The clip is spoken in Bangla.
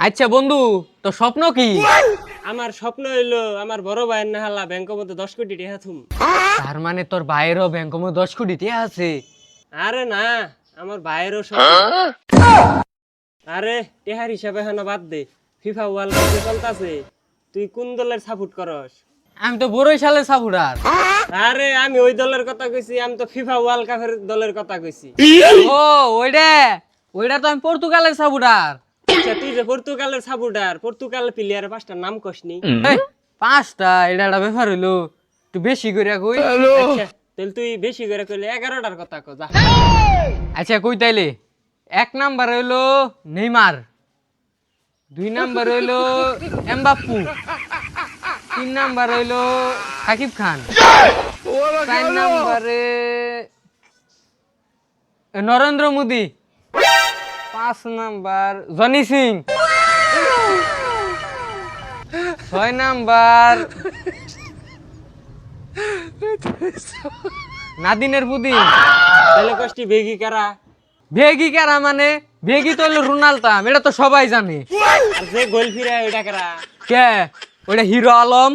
আচ্ছা বন্ধু, তো স্বপ্ন কি? আমার স্বপ্ন হইলো আমার বড় ভাইয়ের নাহালা ব্যাংকের মধ্যে 10 কোটি টাকা থুম। তার মানে তোর ভাইয়েরও ব্যাংক মধ্যে 10 কোটি টাকা আছে? আরে না, আমার ভাইয়েরও স্বপ্ন। আরে টেহার হিসাবে হেন বাদ দে, ফিফা ওয়ার্ল্ড কাপ চলতেছে, তুই কোন দলের সাপোর্ট করস? আমি তো বরিশালের সাপোর্টার। আরে আমি ওই দলের কথা কইছি, আমি তো ফিফা ওয়ার্ল্ড কাপের দলের কথা কইছি। ও ওইটা ওইটা তো আমি পর্তুগালের সাপোর্টার। আচ্ছা তুই যে পর্তুগালের সাপোর্টার, পর্তুগালের প্লেয়ারের 5টার নাম কসনি? পাঁচটা, এটা একটা ব্যাপার হইলো, একটু বেশি করে কই। আচ্ছা তাহলে তুই বেশি করে কইলে 11টার কথা কো যা। আচ্ছা কই তাইলে, 1 নাম্বার হইলো নেইমার, 2 নাম্বার হইলো এমবাপ্পু, 3 নাম্বার হইলো সাকিব খান, 4 নাম্বারে Narendra Modi, 5 number Johnny Singh, 6 number নাদিনের পুদিন। তাহলে কষ্টি বেগি কারা? ভেগি কারা মানে? ভেগি তো হলো রোনাল্ডো, এটা তো সবাই জানে। আর যে গোল ফিরে ওইটা কারা? কে? ওইটা হিরো আলম।